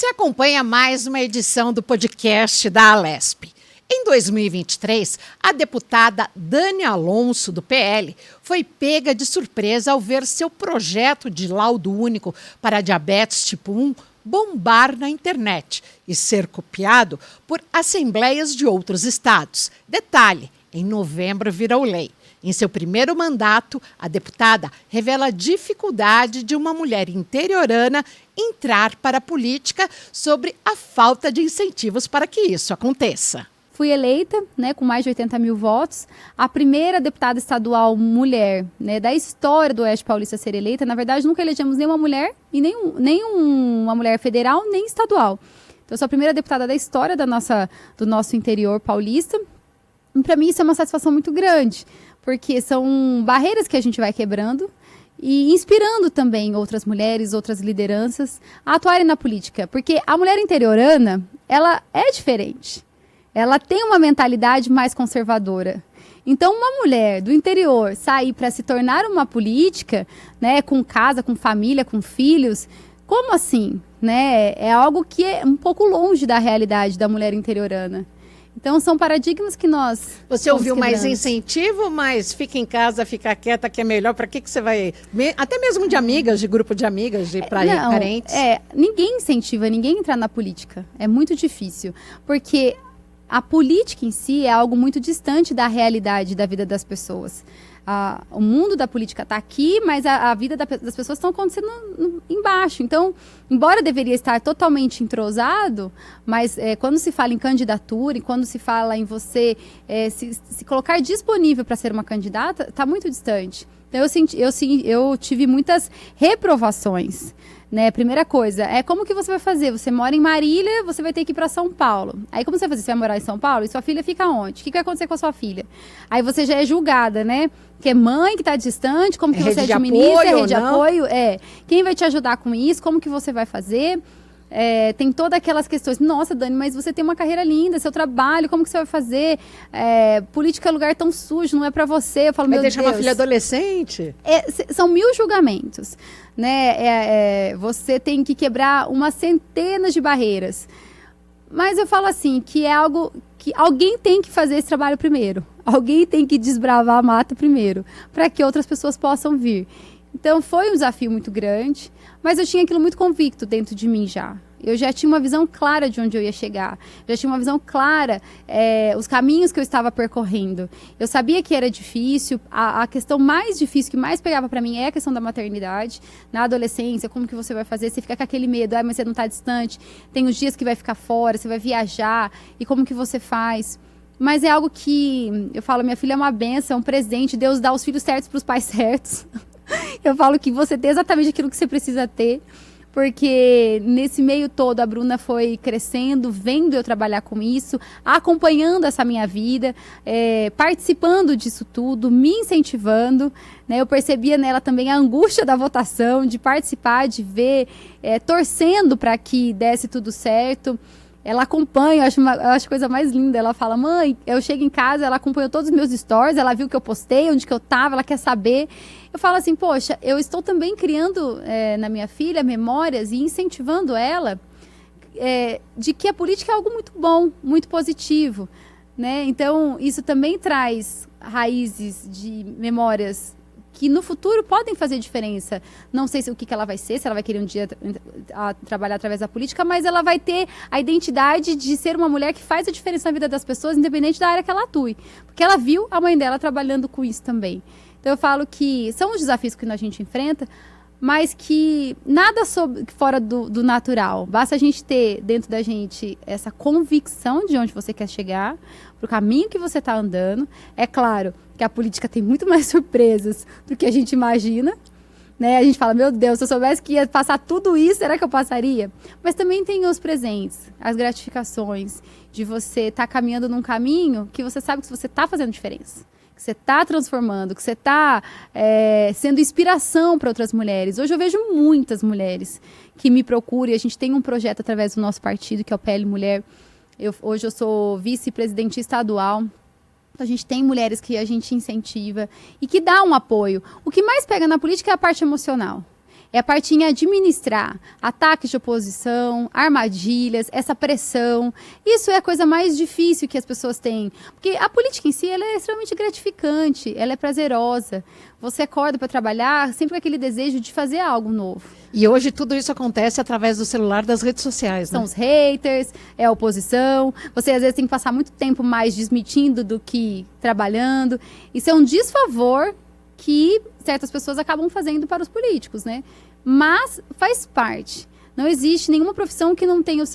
Você acompanha mais uma edição do podcast da Alesp. Em 2023, a deputada Dani Alonso, do PL, foi pega de surpresa ao ver seu projeto de laudo único para diabetes tipo 1 bombar na internet e ser copiado por assembleias de outros estados. Detalhe, em novembro virou lei. Em seu primeiro mandato, a deputada revela a dificuldade de uma mulher interiorana entrar para a política sobre a falta de incentivos para que isso aconteça. Fui eleita, com mais de 80 mil votos, a primeira deputada estadual mulher, da história do Oeste Paulista a ser eleita. Na verdade, nunca elegemos nenhuma mulher e nenhuma mulher federal nem estadual. Então, eu sou a primeira deputada da história do nosso interior paulista. E, para mim, isso é uma satisfação muito grande, porque são barreiras que a gente vai quebrando e inspirando também outras mulheres, outras lideranças a atuarem na política. Porque a mulher interiorana, ela é diferente. Ela tem uma mentalidade mais conservadora. Então, uma mulher do interior sair para se tornar uma política, com casa, com família, com filhos, como assim? É algo que é um pouco longe da realidade da mulher interiorana. Então, são paradigmas que nós... Você ouviu mais incentivo, mas fica em casa, fica quieta, que é melhor. Para que você vai... Até mesmo de amigas, de grupo de amigas, de parentes. Ninguém incentiva ninguém a entrar na política. É muito difícil. Porque a política em si é algo muito distante da realidade da vida das pessoas. O mundo da política está aqui, mas a vida das pessoas está acontecendo embaixo. Então, embora deveria estar totalmente entrosado, mas quando se fala em candidatura e quando se fala em você se colocar disponível para ser uma candidata, está muito distante. Então, eu tive muitas reprovações. Primeira coisa, como que você vai fazer? Você mora em Marília, você vai ter que ir para São Paulo. Aí como você vai fazer? Você vai morar em São Paulo e sua filha fica onde? O que vai acontecer com a sua filha? Aí você já é julgada, Que é mãe, que está distante, como que você administra, rede de apoio. Quem vai te ajudar com isso? Como que você vai fazer? Tem todas aquelas questões. Nossa, Dani, mas você tem uma carreira linda, seu trabalho, como que você vai fazer? Política é lugar tão sujo, não é para você. Eu falo, meu Deus. Vai deixar uma filha adolescente? São 1000 julgamentos. Você tem que quebrar umas centenas de barreiras. Mas eu falo assim, que é algo que alguém tem que fazer esse trabalho primeiro. Alguém tem que desbravar a mata primeiro, para que outras pessoas possam vir. Então, foi um desafio muito grande, mas eu tinha aquilo muito convicto dentro de mim já. Eu já tinha uma visão clara de onde eu ia chegar. Já tinha uma visão clara, os caminhos que eu estava percorrendo. Eu sabia que era difícil. A questão mais difícil, que mais pegava para mim, é a questão da maternidade. Na adolescência, como que você vai fazer? Você fica com aquele medo, mas você não está distante. Tem os dias que vai ficar fora, você vai viajar. E como que você faz? Mas é algo que, eu falo, minha filha é uma bênção, é um presente. Deus dá os filhos certos para os pais certos. Eu falo que você tem exatamente aquilo que você precisa ter, porque nesse meio todo a Bruna foi crescendo, vendo eu trabalhar com isso, acompanhando essa minha vida, participando disso tudo, me incentivando. Eu percebia nela também a angústia da votação, de participar, de ver, torcendo para que desse tudo certo. Ela acompanha, eu acho a coisa mais linda. Ela fala, mãe, eu chego em casa, ela acompanhou todos os meus stories, ela viu que eu postei, onde que eu estava, ela quer saber. Eu falo assim, poxa, eu estou também criando na minha filha memórias e incentivando ela de que a política é algo muito bom, muito positivo. Então, isso também traz raízes de memórias que no futuro podem fazer diferença. Não sei o que ela vai ser, se ela vai querer um dia trabalhar através da política, mas ela vai ter a identidade de ser uma mulher que faz a diferença na vida das pessoas, independente da área que ela atue. Porque ela viu a mãe dela trabalhando com isso também. Então eu falo que são os desafios que a gente enfrenta, mas que nada fora do natural. Basta a gente ter dentro da gente essa convicção de onde você quer chegar, para o caminho que você está andando. É claro que a política tem muito mais surpresas do que a gente imagina. A gente fala, meu Deus, se eu soubesse que ia passar tudo isso, será que eu passaria? Mas também tem os presentes, as gratificações de você estar caminhando num caminho que você sabe que você está fazendo diferença. Que você está transformando, que você está sendo inspiração para outras mulheres. Hoje eu vejo muitas mulheres que me procuram e a gente tem um projeto através do nosso partido, que é o PL Mulher. Hoje eu sou vice-presidente estadual. A gente tem mulheres que a gente incentiva e que dá um apoio. O que mais pega na política é a parte emocional. É a parte em administrar ataques de oposição, armadilhas, essa pressão. Isso é a coisa mais difícil que as pessoas têm. Porque a política em si, ela é extremamente gratificante, ela é prazerosa. Você acorda para trabalhar sempre com aquele desejo de fazer algo novo. E hoje tudo isso acontece através do celular, das redes sociais, né? São os haters, é a oposição. Você às vezes tem que passar muito tempo mais desmentindo do que trabalhando. Isso é um desfavor que certas pessoas acabam fazendo para os políticos, né? Mas faz parte. Não existe nenhuma profissão que não tenha os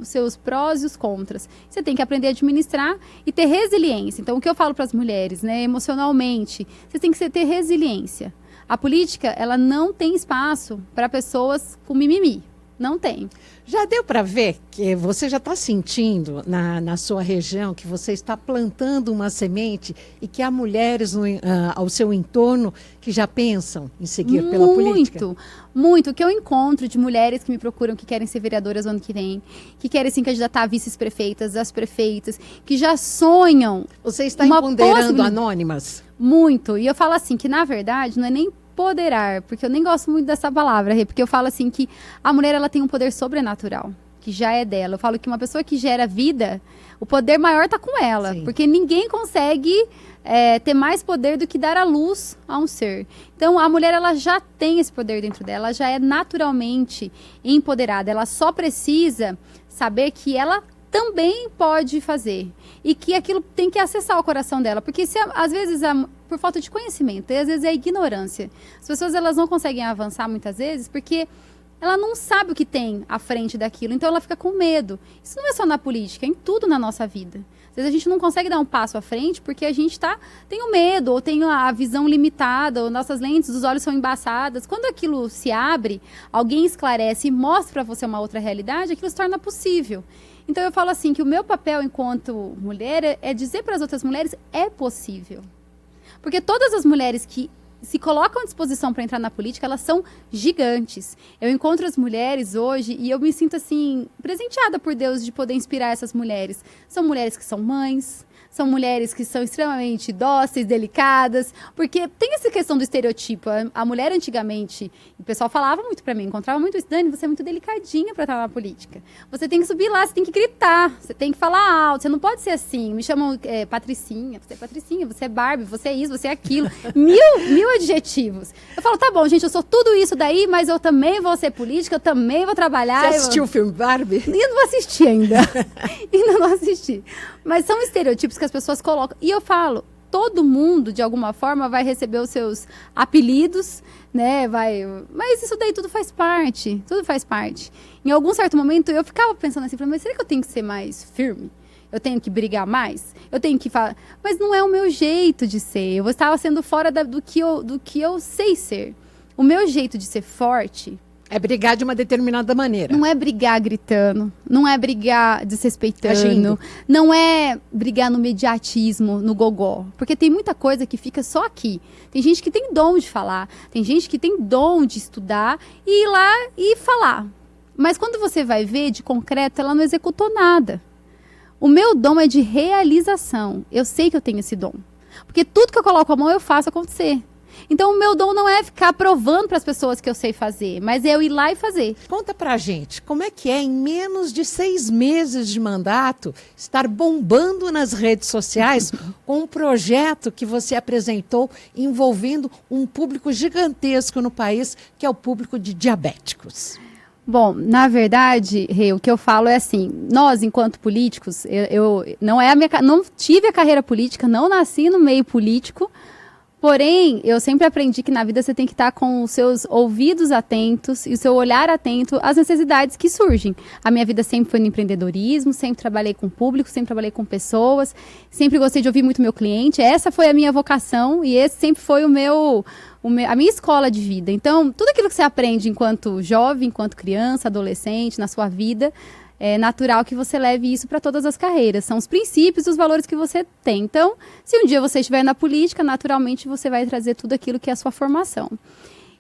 seus prós e os contras. Você tem que aprender a administrar e ter resiliência. Então, o que eu falo para as mulheres, né, emocionalmente, você tem que ter resiliência. A política, ela não tem espaço para pessoas com mimimi. Não tem. Já deu para ver que você já está sentindo na sua região que você está plantando uma semente e que há mulheres ao seu entorno que já pensam em seguir pela política? Muito. O que eu encontro de mulheres que me procuram, que querem ser vereadoras no ano que vem, que querem se candidatar a vice-prefeitas, as prefeitas, que já sonham. Você está empoderando anônimas? Muito. E eu falo assim, que na verdade não é nem empoderar, porque eu nem gosto muito dessa palavra, porque eu falo assim que a mulher ela tem um poder sobrenatural, que já é dela. Eu falo que uma pessoa que gera vida, o poder maior está com ela, Sim. Porque ninguém consegue ter mais poder do que dar a luz a um ser. Então a mulher ela já tem esse poder dentro dela, ela já é naturalmente empoderada, ela só precisa saber que ela também pode fazer e que aquilo tem que acessar o coração dela, porque às vezes por falta de conhecimento, e às vezes é ignorância. As pessoas elas não conseguem avançar muitas vezes porque ela não sabe o que tem à frente daquilo, então ela fica com medo. Isso não é só na política, é em tudo na nossa vida. Às vezes a gente não consegue dar um passo à frente porque a gente tem o medo, ou tem a visão limitada, ou nossas lentes dos olhos são embaçadas. Quando aquilo se abre, alguém esclarece e mostra para você uma outra realidade, aquilo se torna possível. Então eu falo assim, que o meu papel enquanto mulher é dizer para as outras mulheres, é possível. Porque todas as mulheres que se colocam à disposição para entrar na política, elas são gigantes. Eu encontro as mulheres hoje e eu me sinto assim, presenteada por Deus de poder inspirar essas mulheres. São mulheres que são mães, são mulheres que são extremamente dóceis, delicadas, porque tem essa questão do estereotipo. A mulher antigamente, o pessoal falava muito pra mim, encontrava muito isso, Dani, você é muito delicadinha pra estar na política. Você tem que subir lá, você tem que gritar, você tem que falar alto, você não pode ser assim. Me chamam Patricinha, você é Barbie, você é isso, você é aquilo. Mil adjetivos. Eu falo, tá bom, gente, eu sou tudo isso daí, mas eu também vou ser política, eu também vou trabalhar. Você assistiu o filme Barbie? Ainda não assisti ainda. Ainda não assisti. Mas são estereotipos que as pessoas colocam. E eu falo, todo mundo, de alguma forma, vai receber os seus apelidos, né? Mas isso daí tudo faz parte. Tudo faz parte. Em algum certo momento, eu ficava pensando assim, mas será que eu tenho que ser mais firme? Eu tenho que brigar mais? Eu tenho que falar... Mas não é o meu jeito de ser. Eu estava sendo fora do que eu sei ser. O meu jeito de ser forte... É brigar de uma determinada maneira. Não é brigar gritando, não é brigar desrespeitando, não é brigar no mediatismo, no gogó. Porque tem muita coisa que fica só aqui. Tem gente que tem dom de falar, tem gente que tem dom de estudar e ir lá e falar. Mas quando você vai ver de concreto, ela não executou nada. O meu dom é de realização. Eu sei que eu tenho esse dom. Porque tudo que eu coloco a mão, eu faço acontecer. Então, o meu dom não é ficar provando para as pessoas que eu sei fazer, mas é eu ir lá e fazer. Conta pra gente, como é que é, em menos de 6 meses de mandato, estar bombando nas redes sociais com um projeto que você apresentou envolvendo um público gigantesco no país, que é o público de diabéticos? Bom, na verdade, Rê, o que eu falo é assim, nós, enquanto políticos, eu não tive a carreira política, não nasci no meio político. Porém, eu sempre aprendi que na vida você tem que estar com os seus ouvidos atentos e o seu olhar atento às necessidades que surgem. A minha vida sempre foi no empreendedorismo, sempre trabalhei com público, sempre trabalhei com pessoas, sempre gostei de ouvir muito meu cliente. Essa foi a minha vocação e esse sempre foi a minha escola de vida. Então, tudo aquilo que você aprende enquanto jovem, enquanto criança, adolescente, na sua vida... É natural que você leve isso para todas as carreiras. São os princípios, os valores que você tem. Então, se um dia você estiver na política, naturalmente você vai trazer tudo aquilo que é a sua formação.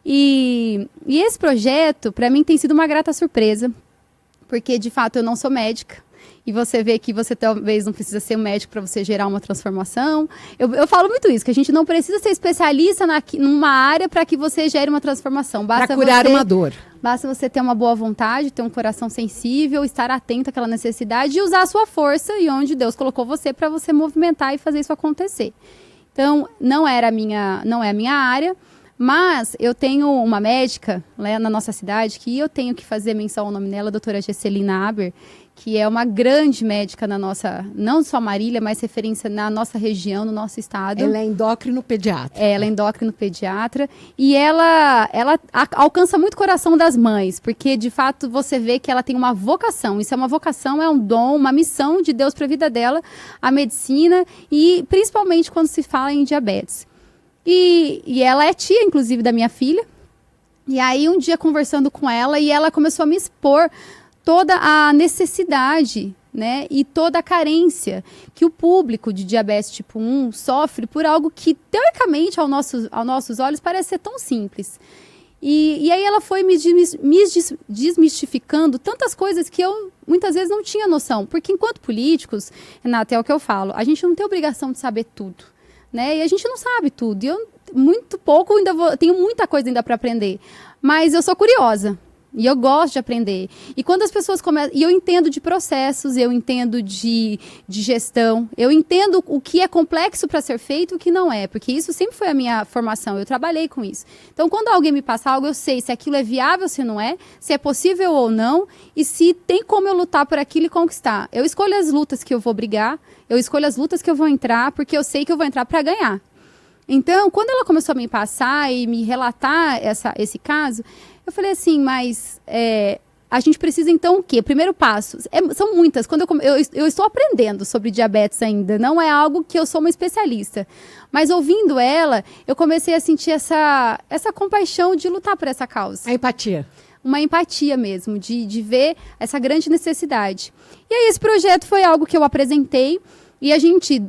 E esse projeto, para mim, tem sido uma grata surpresa, porque, de fato, eu não sou médica. e você vê que você talvez não precisa ser um médico para você gerar uma transformação. Eu falo muito isso, que a gente não precisa ser especialista numa área para que você gere uma transformação. Para curar uma dor. Basta você ter uma boa vontade, ter um coração sensível, estar atento àquela necessidade e usar a sua força e onde Deus colocou você para você movimentar e fazer isso acontecer. Então, não é a minha área, mas eu tenho uma médica na nossa cidade que eu tenho que fazer menção ao nome dela, a doutora Gesselina Aber, que é uma grande médica na nossa, não só Marília, mas referência na nossa região, no nosso estado. Ela é endócrino pediatra. Ela é endócrino pediatra e ela alcança muito o coração das mães, porque de fato você vê que ela tem uma vocação. Isso é uma vocação, é um dom, uma missão de Deus para a vida dela, a medicina e principalmente quando se fala em diabetes. E ela é tia, inclusive, da minha filha. E aí um dia conversando com ela e ela começou a me expor toda a necessidade, né, e toda a carência que o público de diabetes tipo 1 sofre por algo que, teoricamente, aos nossos olhos, parece ser tão simples. E aí ela foi me desmistificando tantas coisas que eu, muitas vezes, não tinha noção. Porque, enquanto políticos, Renata, é o que eu falo, a gente não tem obrigação de saber tudo, né, e a gente não sabe tudo. E eu, muito pouco, tenho muita coisa ainda para aprender. Mas eu sou curiosa. E eu gosto de aprender. E quando as pessoas começam... E eu entendo de processos, eu entendo de gestão, eu entendo o que é complexo para ser feito e o que não é. Porque isso sempre foi a minha formação, eu trabalhei com isso. Então, quando alguém me passa algo, eu sei se aquilo é viável, se não é, se é possível ou não, e se tem como eu lutar por aquilo e conquistar. Eu escolho as lutas que eu vou brigar, eu escolho as lutas que eu vou entrar, porque eu sei que eu vou entrar para ganhar. Então, quando ela começou a me passar e me relatar esse caso... Eu falei assim, mas a gente precisa então o quê? Primeiro passo, são muitas. Quando eu estou aprendendo sobre diabetes ainda, não é algo que eu sou uma especialista. Mas ouvindo ela, eu comecei a sentir essa compaixão de lutar por essa causa. A empatia. Uma empatia mesmo, de ver essa grande necessidade. E aí esse projeto foi algo que eu apresentei. E a gente,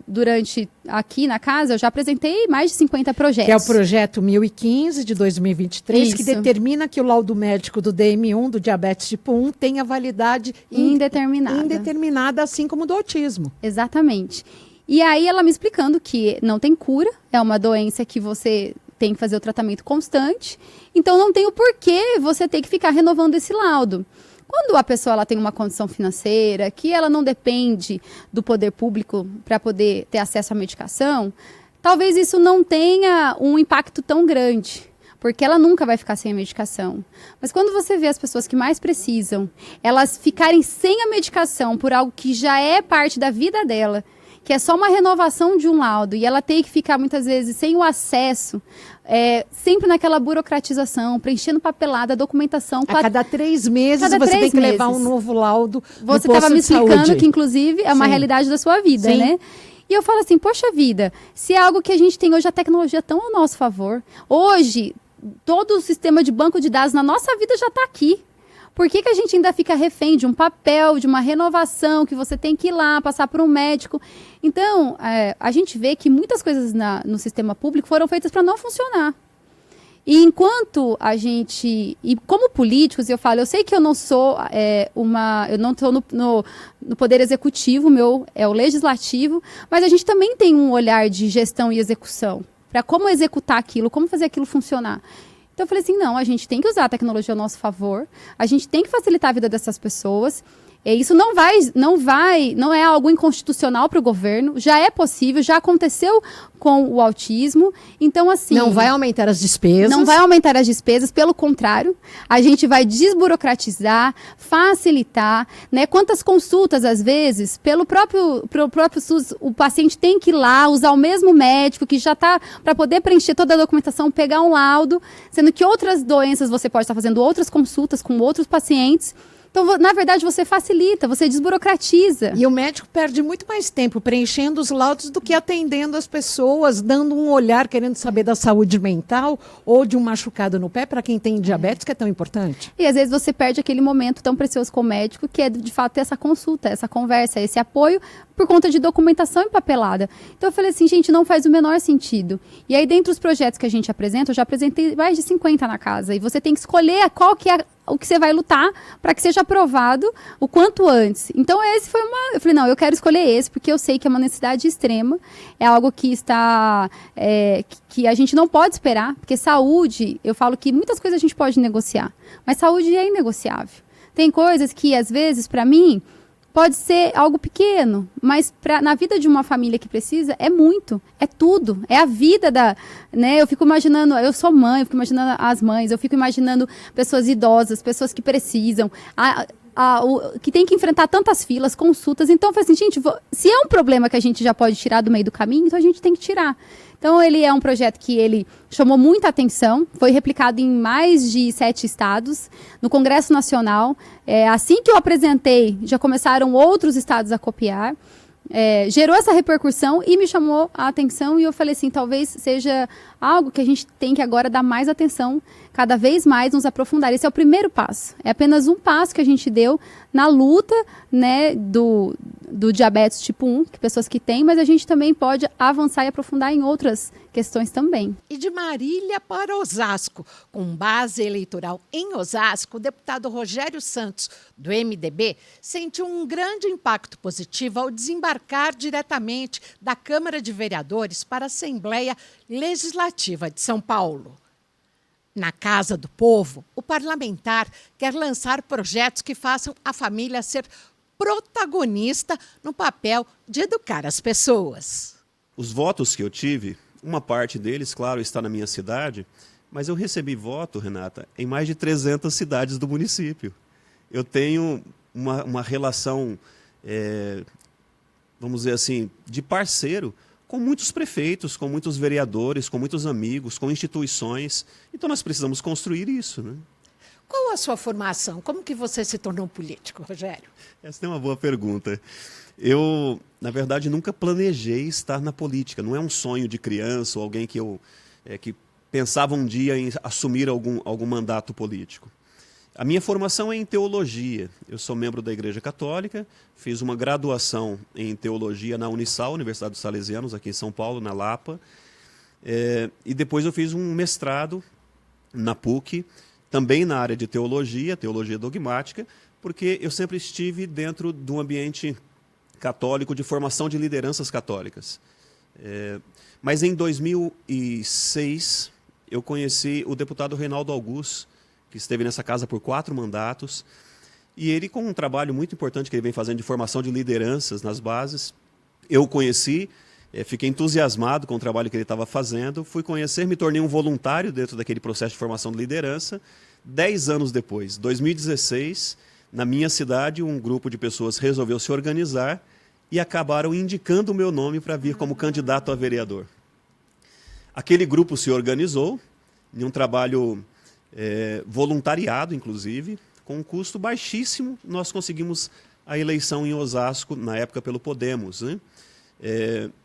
aqui na casa, eu já apresentei mais de 50 projetos. Que é o projeto 1015 de 2023, Isso. que determina que o laudo médico do DM1, do diabetes tipo 1, tenha validade indeterminada, assim como do autismo. Exatamente. E aí ela me explicando que não tem cura, é uma doença que você tem que fazer o tratamento constante, então não tem o porquê você ter que ficar renovando esse laudo. Quando a pessoa ela tem uma condição financeira, que ela não depende do poder público para poder ter acesso à medicação, talvez isso não tenha um impacto tão grande, porque ela nunca vai ficar sem a medicação. Mas quando você vê as pessoas que mais precisam, elas ficarem sem a medicação por algo que já é parte da vida dela, que é só uma renovação de um laudo, e ela tem que ficar muitas vezes sem o acesso, sempre naquela burocratização, preenchendo papelada, documentação. A cada 3 meses você tem que levar um novo laudo. Você estava me explicando saúde. Que, inclusive, é uma Sim. realidade da sua vida, Sim. né? E eu falo assim, poxa vida, se é algo que a gente tem hoje, a tecnologia tão ao nosso favor. Hoje, todo o sistema de banco de dados na nossa vida já está aqui. Por que a gente ainda fica refém de um papel, de uma renovação, que você tem que ir lá, passar por um médico? Então, a gente vê que muitas coisas no sistema público foram feitas para não funcionar. E enquanto a gente... E como políticos, eu falo, eu sei que eu não sou eu não estou no poder executivo, meu é o legislativo, mas a gente também tem um olhar de gestão e execução, para como executar aquilo, como fazer aquilo funcionar. Então eu falei assim, não, a gente tem que usar a tecnologia ao nosso favor, a gente tem que facilitar a vida dessas pessoas. Isso não é algo inconstitucional para o governo, já é possível, já aconteceu com o autismo, então assim... Não vai aumentar as despesas. Não vai aumentar as despesas, pelo contrário, a gente vai desburocratizar, facilitar, né? Quantas consultas, às vezes, pelo próprio SUS, o paciente tem que ir lá, usar o mesmo médico, que já está, para poder preencher toda a documentação, pegar um laudo, sendo que outras doenças você pode estar fazendo outras consultas com outros pacientes. Então, na verdade, você facilita, você desburocratiza. E o médico perde muito mais tempo preenchendo os laudos do que atendendo as pessoas, dando um olhar, querendo saber da saúde mental ou de um machucado no pé para quem tem diabetes, que é tão importante. E às vezes você perde aquele momento tão precioso com o médico, que é de fato ter essa consulta, essa conversa, esse apoio, por conta de documentação empapelada. Então eu falei assim, gente, não faz o menor sentido. E aí, dentre os projetos que a gente apresenta, eu já apresentei mais de 50 na casa, e você tem que escolher qual que é o que você vai lutar para que seja aprovado o quanto antes. Então, esse foi eu falei, não, eu quero escolher esse, porque eu sei que é uma necessidade extrema, é algo que está, que a gente não pode esperar, porque saúde, eu falo que muitas coisas a gente pode negociar, mas saúde é inegociável. Tem coisas que, às vezes, para mim, pode ser algo pequeno, mas na vida de uma família que precisa, é muito, é tudo, é a vida né? Eu fico imaginando, eu sou mãe, eu fico imaginando as mães, eu fico imaginando pessoas idosas, pessoas que precisam, que tem que enfrentar tantas filas, consultas. Então, eu falei assim, gente, se é um problema que a gente já pode tirar do meio do caminho, então a gente tem que tirar. Então, ele é um projeto que ele chamou muita atenção, foi replicado em mais de 7 estados, no Congresso Nacional. Assim que eu apresentei, já começaram outros estados a copiar. Gerou essa repercussão e me chamou a atenção, e eu falei assim, talvez seja algo que a gente tem que agora dar mais atenção, cada vez mais nos aprofundar. Esse é o primeiro passo, é apenas um passo que a gente deu na luta, né, do diabetes tipo 1, que pessoas que têm, mas a gente também pode avançar e aprofundar em outras questões também. E de Marília para Osasco, com base eleitoral em Osasco, o deputado Rogério Santos, do MDB, sentiu um grande impacto positivo ao desembarcar diretamente da Câmara de Vereadores para a Assembleia Legislativa de São Paulo. Na Casa do Povo, o parlamentar quer lançar projetos que façam a família ser protagonista no papel de educar as pessoas. Os votos que eu tive, uma parte deles, claro, está na minha cidade, mas eu recebi voto, Renata, em mais de 300 cidades do município. Eu tenho uma relação, vamos dizer assim, de parceiro com muitos prefeitos, com muitos vereadores, com muitos amigos, com instituições. Então nós precisamos construir isso, né? Qual a sua formação? Como que você se tornou político, Rogério? Essa é uma boa pergunta. Eu, na verdade, nunca planejei estar na política. Não é um sonho de criança ou alguém que pensava um dia em assumir algum mandato político. A minha formação é em teologia. Eu sou membro da Igreja Católica, fiz uma graduação em teologia na Unisal, Universidade dos Salesianos, aqui em São Paulo, na Lapa. E depois eu fiz um mestrado na PUC, também na área de teologia dogmática, porque eu sempre estive dentro do ambiente católico de formação de lideranças católicas. Mas em 2006, eu conheci o deputado Reinaldo Augusto, que esteve nessa casa por 4 mandatos, e ele, com um trabalho muito importante que ele vem fazendo de formação de lideranças nas bases, eu o conheci, fiquei entusiasmado com o trabalho que ele estava fazendo, fui conhecer, me tornei um voluntário dentro daquele processo de formação de liderança. 10 anos depois, 2016, na minha cidade, um grupo de pessoas resolveu se organizar e acabaram indicando o meu nome para vir como candidato a vereador. Aquele grupo se organizou em um trabalho voluntariado, inclusive, com um custo baixíssimo. Nós conseguimos a eleição em Osasco, na época pelo Podemos, né?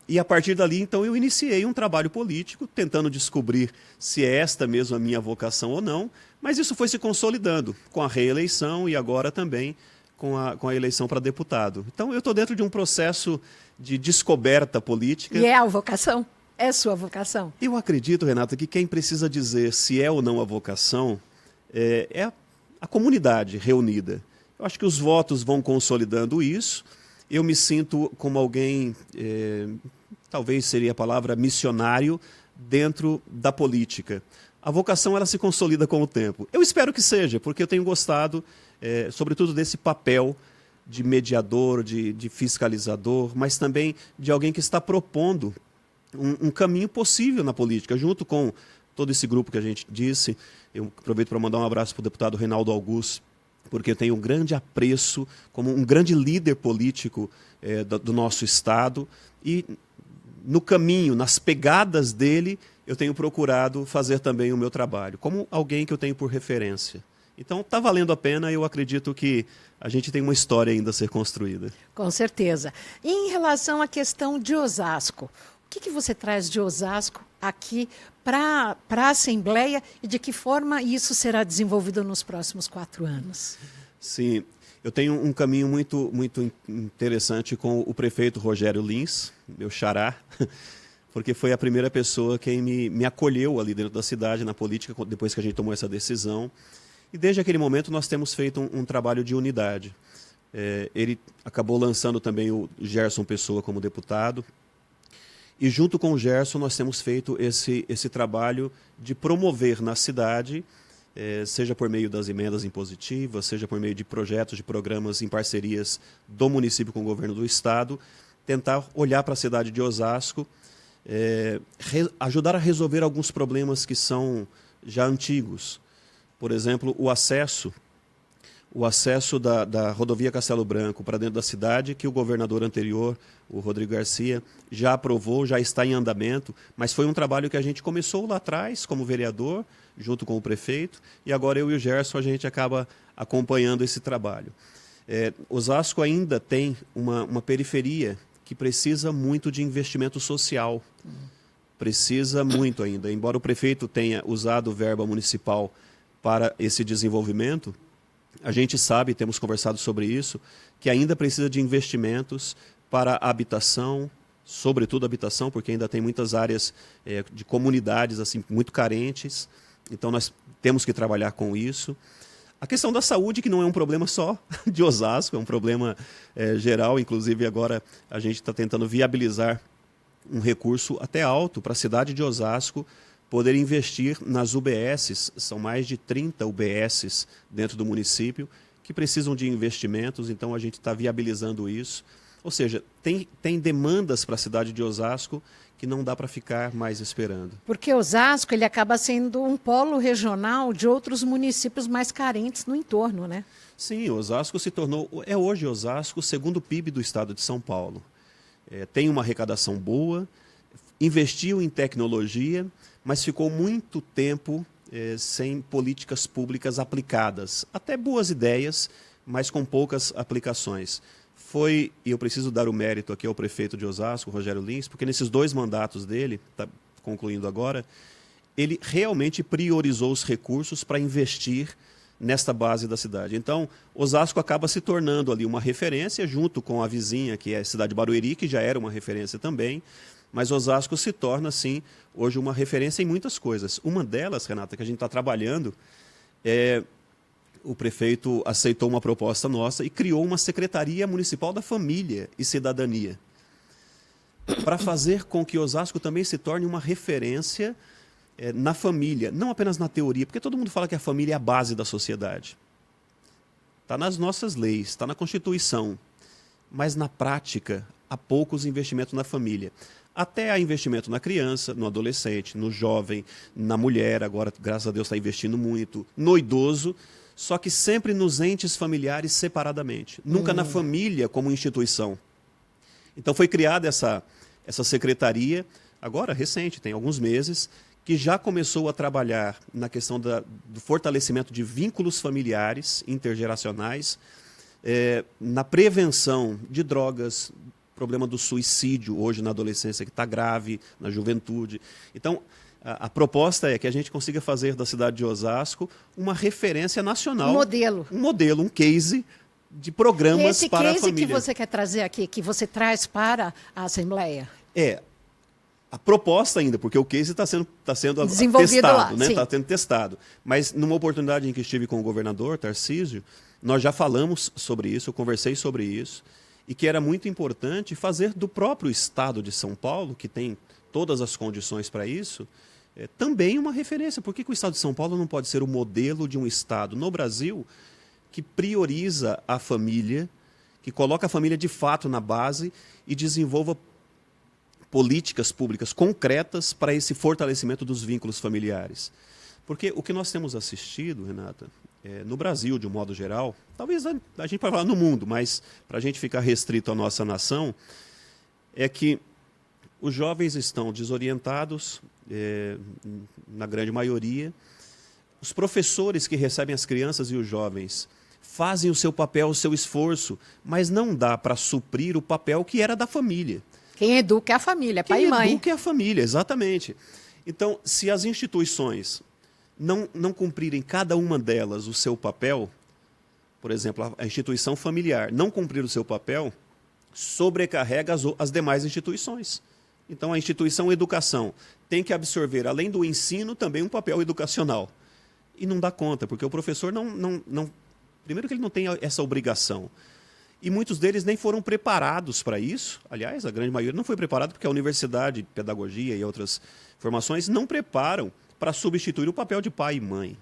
E a partir dali, então, eu iniciei um trabalho político, tentando descobrir se é esta mesmo a minha vocação ou não, mas isso foi se consolidando com a reeleição e agora também com a eleição para deputado. Então, eu estou dentro de um processo de descoberta política. E é a vocação? É sua vocação? Eu acredito, Renata, que quem precisa dizer se é ou não a vocação é a comunidade reunida. Eu acho que os votos vão consolidando isso. Eu me sinto como alguém, talvez seria a palavra missionário, dentro da política. A vocação ela se consolida com o tempo. Eu espero que seja, porque eu tenho gostado, sobretudo, desse papel de mediador, de fiscalizador, mas também de alguém que está propondo um caminho possível na política, junto com todo esse grupo que a gente disse. Eu aproveito para mandar um abraço para o deputado Reinaldo Augusto, porque eu tenho um grande apreço como um grande líder político do nosso Estado, e no caminho, nas pegadas dele, eu tenho procurado fazer também o meu trabalho, como alguém que eu tenho por referência. Então, está valendo a pena, eu acredito que a gente tem uma história ainda a ser construída. Com certeza. E em relação à questão de Osasco, o que você traz de Osasco aqui para a Assembleia e de que forma isso será desenvolvido nos próximos 4 anos? Sim, eu tenho um caminho muito interessante com o prefeito Rogério Lins, meu xará, porque foi a primeira pessoa quem me acolheu ali dentro da cidade, na política, depois que a gente tomou essa decisão. E desde aquele momento nós temos feito um trabalho de unidade. Ele acabou lançando também o Gerson Pessoa como deputado. E junto com o Gerson nós temos feito esse trabalho de promover na cidade, seja por meio das emendas impositivas, seja por meio de projetos, de programas em parcerias do município com o governo do estado, tentar olhar para a cidade de Osasco, ajudar a resolver alguns problemas que são já antigos. Por exemplo, o acesso da rodovia Castelo Branco para dentro da cidade, que o governador anterior, o Rodrigo Garcia, já aprovou, já está em andamento, mas foi um trabalho que a gente começou lá atrás, como vereador, junto com o prefeito, e agora eu e o Gerson a gente acaba acompanhando esse trabalho. Osasco ainda tem uma periferia que precisa muito de investimento social, precisa muito ainda. Embora o prefeito tenha usado verba municipal para esse desenvolvimento, a gente sabe, temos conversado sobre isso, que ainda precisa de investimentos para a habitação, sobretudo habitação, porque ainda tem muitas áreas de comunidades assim, muito carentes, então nós temos que trabalhar com isso. A questão da saúde, que não é um problema só de Osasco, é um problema geral, inclusive agora a gente está tentando viabilizar um recurso até alto para a cidade de Osasco poder investir nas UBSs, são mais de 30 UBSs dentro do município, que precisam de investimentos, então a gente está viabilizando isso. Ou seja, tem demandas para a cidade de Osasco que não dá para ficar mais esperando. Porque Osasco ele acaba sendo um polo regional de outros municípios mais carentes no entorno, né? Sim, Osasco se tornou, hoje Osasco o segundo PIB do estado de São Paulo. Tem uma arrecadação boa, investiu em tecnologia, mas ficou muito tempo sem políticas públicas aplicadas. Até boas ideias, mas com poucas aplicações. E eu preciso dar o mérito aqui ao prefeito de Osasco, Rogério Lins, porque nesses 2 mandatos dele, está concluindo agora, ele realmente priorizou os recursos para investir nesta base da cidade. Então, Osasco acaba se tornando ali uma referência, junto com a vizinha, que é a cidade de Barueri, que já era uma referência também, mas Osasco se torna, sim, hoje uma referência em muitas coisas. Uma delas, Renata, que a gente está trabalhando, o prefeito aceitou uma proposta nossa e criou uma Secretaria Municipal da Família e Cidadania, para fazer com que Osasco também se torne uma referência na família, não apenas na teoria, porque todo mundo fala que a família é a base da sociedade. Está nas nossas leis, está na Constituição, mas na prática há poucos investimentos na família. Até há investimento na criança, no adolescente, no jovem, na mulher, agora, graças a Deus, está investindo muito, no idoso, só que sempre nos entes familiares separadamente, nunca na família como instituição. Então foi criada essa secretaria, agora recente, tem alguns meses, que já começou a trabalhar na questão do fortalecimento de vínculos familiares, intergeracionais, na prevenção de drogas, problema do suicídio hoje na adolescência, que está grave, na juventude. Então, a proposta é que a gente consiga fazer da cidade de Osasco uma referência nacional. Um modelo, um case de programas para a família. Esse case que você quer trazer aqui, que você traz para a Assembleia? A proposta ainda, porque o case está sendo desenvolvido testado, lá, está sendo testado. Mas numa oportunidade em que estive com o governador, Tarcísio, nós já falamos sobre isso, eu conversei sobre isso, e que era muito importante fazer do próprio estado de São Paulo, que tem todas as condições para isso, também uma referência. Por que o estado de São Paulo não pode ser o modelo de um estado no Brasil que prioriza a família, que coloca a família de fato na base e desenvolva políticas públicas concretas para esse fortalecimento dos vínculos familiares? Porque o que nós temos assistido, Renata, no Brasil, de um modo geral, talvez a gente pode falar no mundo, mas para a gente ficar restrito à nossa nação, é que os jovens estão desorientados, na grande maioria. Os professores que recebem as crianças e os jovens fazem o seu papel, o seu esforço, mas não dá para suprir o papel que era da família. Quem educa é a família, pai e mãe. Quem educa é a família, exatamente. Então, se as instituições não cumprirem cada uma delas o seu papel, por exemplo, a instituição familiar não cumprir o seu papel, sobrecarrega as demais instituições. Então, a instituição educação tem que absorver, além do ensino, também um papel educacional. e não dá conta, porque o professor primeiro que ele não tem essa obrigação. E muitos deles nem foram preparados para isso. Aliás, a grande maioria não foi preparado porque a universidade, pedagogia e outras formações não preparam para substituir o papel de pai e mãe.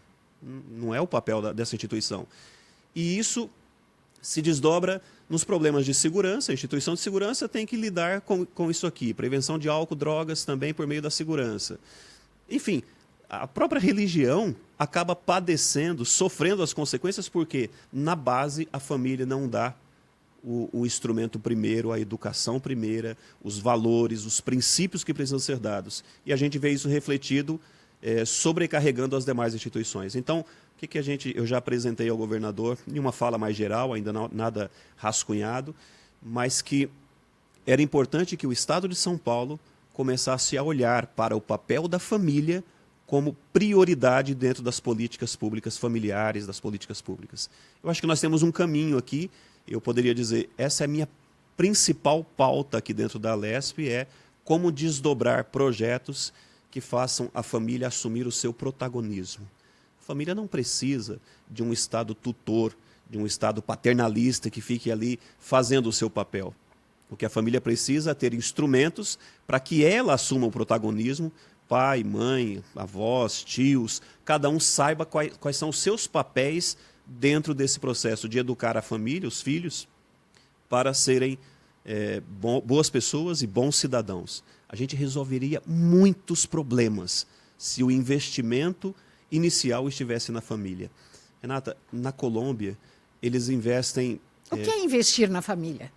Não é o papel dessa instituição. E isso se desdobra nos problemas de segurança. A instituição de segurança tem que lidar com isso aqui. Prevenção de álcool, drogas também por meio da segurança. Enfim, a própria religião acaba padecendo, sofrendo as consequências, porque na base a família não dá o instrumento primeiro, a educação primeira, os valores, os princípios que precisam ser dados. E a gente vê isso refletido, sobrecarregando as demais instituições. Então, o que eu já apresentei ao governador, em uma fala mais geral, ainda nada rascunhado, mas que era importante que o Estado de São Paulo começasse a olhar para o papel da família como prioridade dentro das políticas públicas familiares, das políticas públicas. Eu acho que nós temos um caminho aqui. Eu poderia dizer, essa é a minha principal pauta aqui dentro da Alesp, é como desdobrar projetos que façam a família assumir o seu protagonismo. A família não precisa de um Estado tutor, de um Estado paternalista que fique ali fazendo o seu papel. O que a família precisa é ter instrumentos para que ela assuma o protagonismo, pai, mãe, avós, tios, cada um saiba quais são os seus papéis dentro desse processo de educar a família, os filhos, para serem boas pessoas e bons cidadãos. A gente resolveria muitos problemas se o investimento inicial estivesse na família. Renata, na Colômbia, eles investem... O que é investir na família?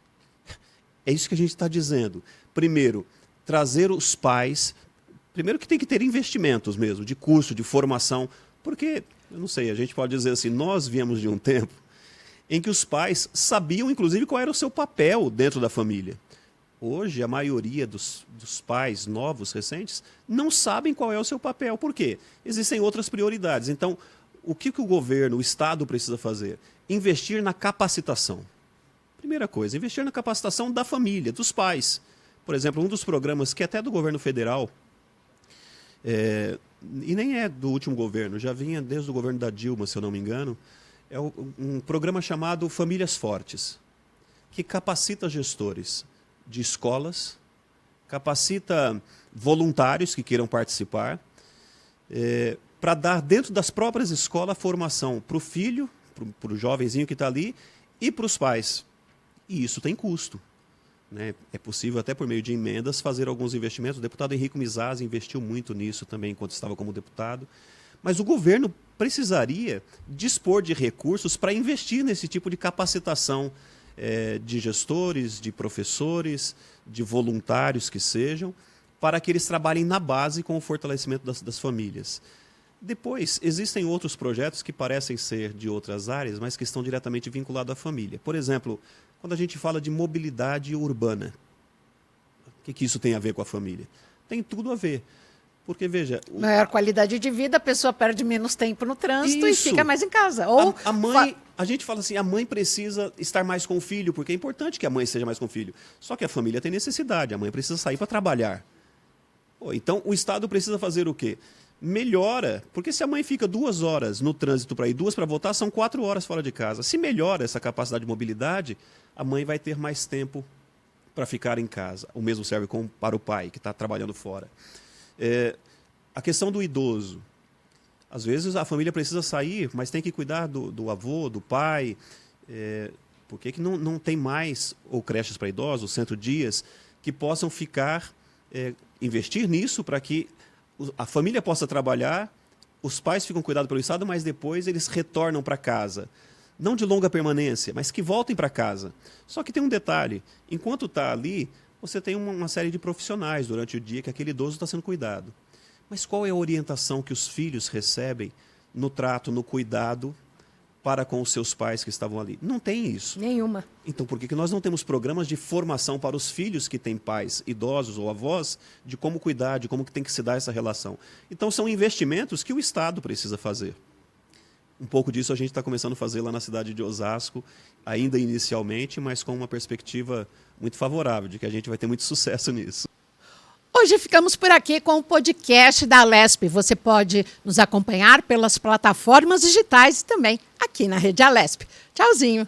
É isso que a gente está dizendo. Primeiro, trazer os pais... Primeiro que tem que ter investimentos mesmo, de curso, de formação, porque... Eu não sei, a gente pode dizer assim, nós viemos de um tempo em que os pais sabiam, inclusive, qual era o seu papel dentro da família. Hoje, a maioria dos pais novos, recentes, não sabem qual é o seu papel. Por quê? Existem outras prioridades. Então, o que o governo, o Estado precisa fazer? Investir na capacitação. Primeira coisa, investir na capacitação da família, dos pais. Por exemplo, um dos programas que é até do governo federal... e nem é do último governo, já vinha desde o governo da Dilma, se eu não me engano, é um programa chamado Famílias Fortes, que capacita gestores de escolas, capacita voluntários que queiram participar, para dar dentro das próprias escolas formação para o filho, para o jovenzinho que está ali, e para os pais. E isso tem custo. É possível, até por meio de emendas, fazer alguns investimentos. O deputado Henrico Mizaz investiu muito nisso também, enquanto estava como deputado. Mas o governo precisaria dispor de recursos para investir nesse tipo de capacitação de gestores, de professores, de voluntários que sejam, para que eles trabalhem na base com o fortalecimento das famílias. Depois, existem outros projetos que parecem ser de outras áreas, mas que estão diretamente vinculados à família. Por exemplo, quando a gente fala de mobilidade urbana, o que isso tem a ver com a família? Tem tudo a ver. Porque, veja... Maior qualidade de vida, a pessoa perde menos tempo no trânsito e fica mais em casa. Ou a mãe, a gente fala assim, a mãe precisa estar mais com o filho, porque é importante que a mãe esteja mais com o filho. Só que a família tem necessidade, a mãe precisa sair para trabalhar. Então, o Estado precisa fazer o quê? Melhora, porque se a mãe fica 2 horas no trânsito para ir, 2 para voltar, são 4 horas fora de casa. Se melhora essa capacidade de mobilidade, a mãe vai ter mais tempo para ficar em casa. O mesmo serve para o pai, que está trabalhando fora. A questão do idoso. Às vezes a família precisa sair, mas tem que cuidar do avô, do pai. Por que não tem mais ou creches para idosos, centro-dias, que possam investir nisso para que a família possa trabalhar, os pais ficam cuidados pelo Estado, mas depois eles retornam para casa. Não de longa permanência, mas que voltem para casa. Só que tem um detalhe, enquanto está ali, você tem uma série de profissionais durante o dia que aquele idoso está sendo cuidado. Mas qual é a orientação que os filhos recebem no trato, no cuidado para com os seus pais que estavam ali? Não tem isso. Nenhuma. Então, por que nós não temos programas de formação para os filhos que têm pais idosos ou avós, de como cuidar, de como que tem que se dar essa relação? Então, são investimentos que o Estado precisa fazer. Um pouco disso a gente está começando a fazer lá na cidade de Osasco, ainda inicialmente, mas com uma perspectiva muito favorável, de que a gente vai ter muito sucesso nisso. Ô Hoje ficamos por aqui com o podcast da Alesp. Você pode nos acompanhar pelas plataformas digitais e também aqui na Rede Alesp. Tchauzinho!